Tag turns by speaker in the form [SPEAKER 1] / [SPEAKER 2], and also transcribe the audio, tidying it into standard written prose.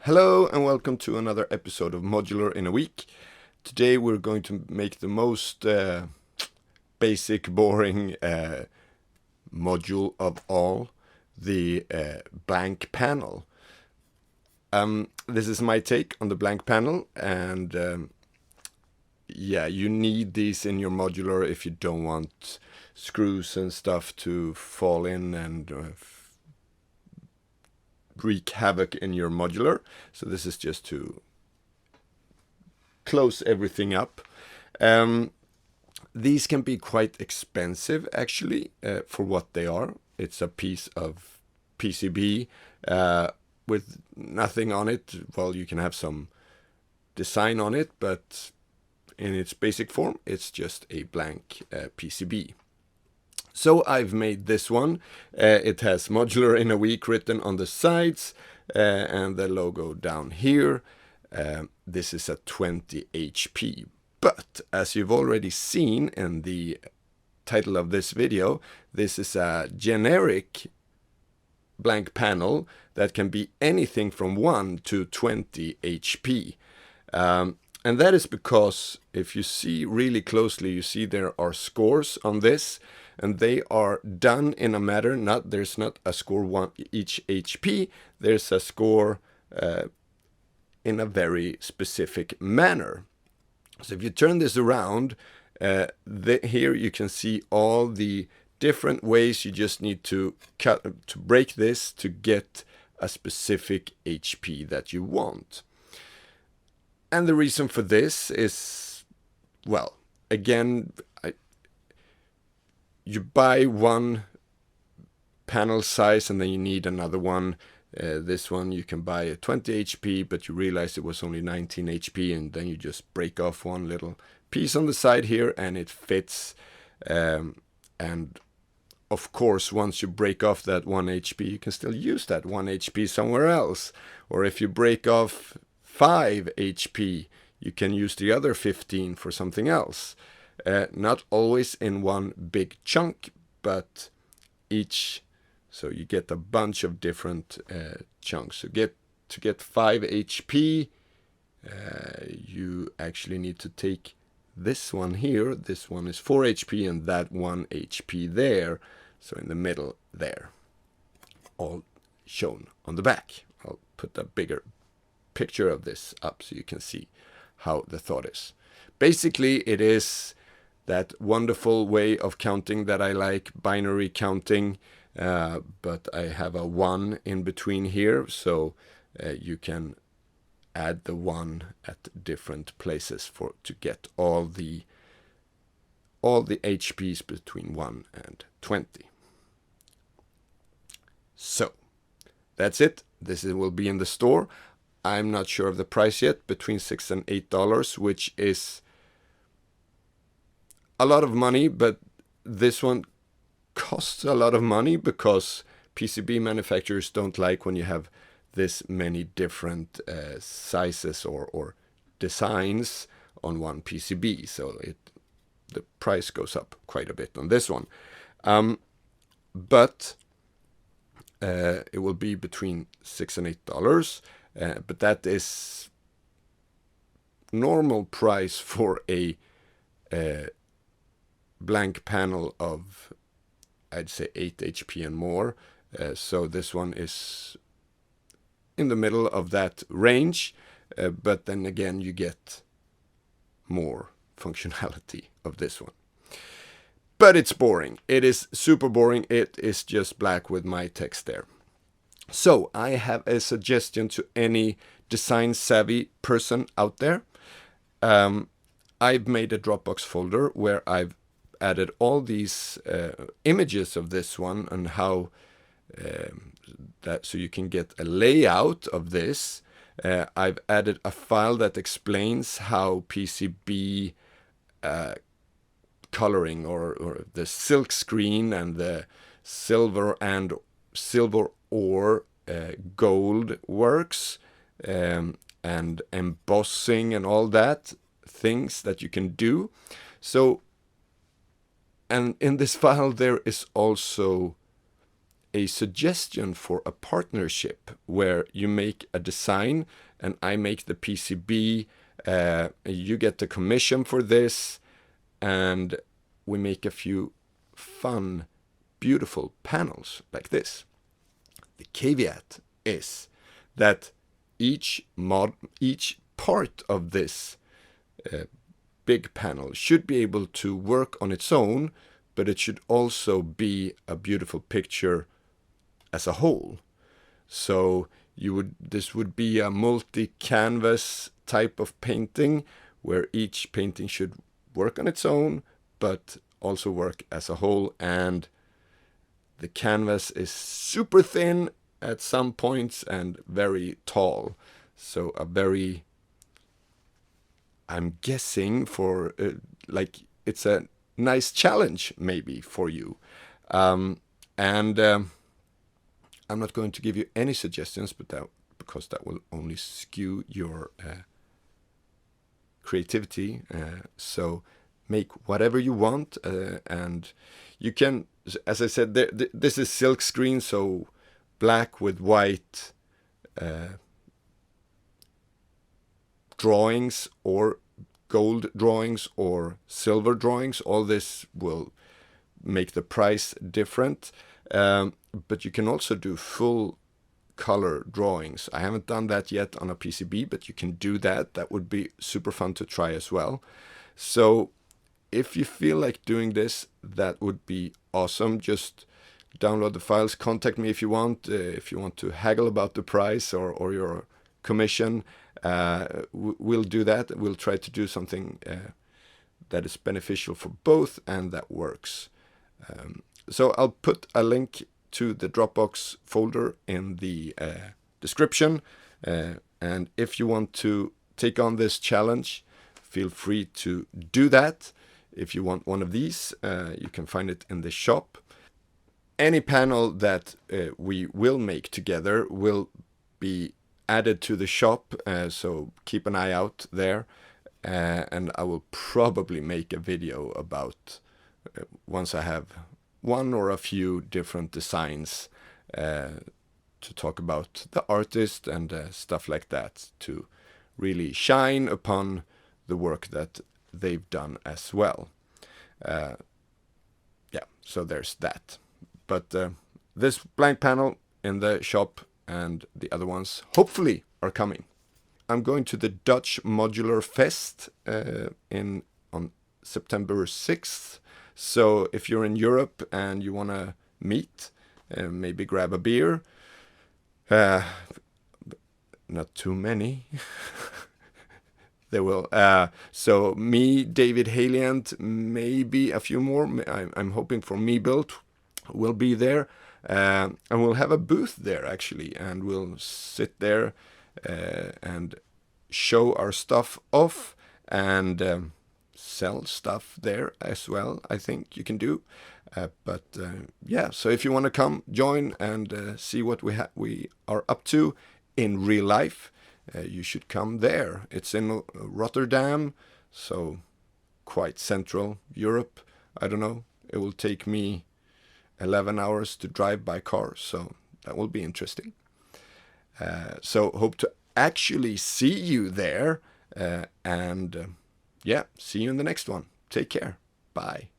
[SPEAKER 1] Hello and welcome to another episode of Modular in a Week. Today we're going to make the most basic, boring module of all, the blank panel. This is my take on the blank panel, and you need these in your modular if you don't want screws and stuff to fall in and wreak havoc in your modular. So this is just to close everything up. These can be quite expensive actually for what they are. It's a piece of PCB with nothing on it. Well, you can have some design on it, but in its basic form it's just a blank PCB. So I've made this one. It has Modular in a Week written on the sides and the logo down here. This is a 20 HP. But as you've already seen in the title of this video, this is a generic blank panel that can be anything from 1 to 20 HP. And that is because if you see really closely, you see there are scores on this, and they are done in a manner, there's not a score one each HP, there's a score in a very specific manner. So if you turn this around, here you can see all the different ways you just need to break this to get a specific HP that you want. And the reason for this is, well, again, you buy one panel size and then you need another one. This one you can buy a 20 HP, but you realize it was only 19 HP, and then you just break off one little piece on the side here and it fits. And of course, once you break off that 1 HP, you can still use that 1 HP somewhere else. Or if you break off 5 HP, you can use the other 15 for something else. Not always in one big chunk, but each, so you get a bunch of different chunks. So to get 5 HP, you actually need to take this one here. This one is 4 HP and that 1 HP there. So in the middle there, all shown on the back. I'll put a bigger picture of this up so you can see how the thought is. Basically, it is that wonderful way of counting that I like, binary counting, but I have a 1 in between here, so you can add the 1 at different places to get all the HPs between 1 and 20. So that's it. This will be in the store. I'm not sure of the price yet, between $6 and $8, which is a lot of money, but this one costs a lot of money because PCB manufacturers don't like when you have this many different sizes or designs on one PCB. So the price goes up quite a bit on this one. But it will be between $6 and $8. But that is normal price for a blank panel of, I'd say, 8 HP and more. So this one is in the middle of that range, but then again you get more functionality of this one. But it's boring. It is super boring. It is just black with my text there. So I have a suggestion to any design savvy person out there. I've made a Dropbox folder where I've added all these images of this one and how so you can get a layout of this. I've added a file that explains how PCB coloring or the silk screen and the silver or gold works, and embossing and all that things that you can do. So, and in this file there is also a suggestion for a partnership where you make a design and I make the PCB, you get the commission for this, and we make a few fun, beautiful panels like this. The caveat is that each part of this big panel should be able to work on its own, but it should also be a beautiful picture as a whole. So this would be a multi-canvas type of painting where each painting should work on its own, but also work as a whole. And the canvas is super thin at some points and very tall. So I'm guessing for it's a nice challenge maybe for you. I'm not going to give you any suggestions, because that will only skew your creativity. So make whatever you want, and you can, as I said, this is silk screen, so black with white drawings or gold drawings or silver drawings. All this will make the price different. But you can also do full color drawings. I haven't done that yet on a PCB, but you can do that. That would be super fun to try as well. So if you feel like doing this, that would be awesome. Just download the files, contact me if you want to haggle about the price or your commission. We'll do that. We'll try to do something that is beneficial for both and that works. So I'll put a link to the Dropbox folder in the description. And if you want to take on this challenge, feel free to do that. If you want one of these, you can find it in the shop. Any panel that we will make together will be added to the shop, so keep an eye out there. And I will probably make a video about once I have one or a few different designs to talk about the artist and stuff like that, to really shine upon the work that they've done as well. Yeah, so there's that. But this blank panel in the shop and the other ones hopefully are coming. I'm going to the Dutch Modular Fest on September 6th. So if you're in Europe and you want to meet, maybe grab a beer. Not too many. There will. So me, David Haliant, maybe a few more. I'm hoping for Me Built will be there. And we'll have a booth there actually, and we'll sit there and show our stuff off and sell stuff there as well. I think you can do. But yeah, so if you want to come join and see what we are up to in real life, you should come there. It's in Rotterdam, so quite central Europe. I don't know. It will take me 11 hours to drive by car, so that will be interesting. So hope to actually see you there, and yeah, see you in the next one. Take care. Bye.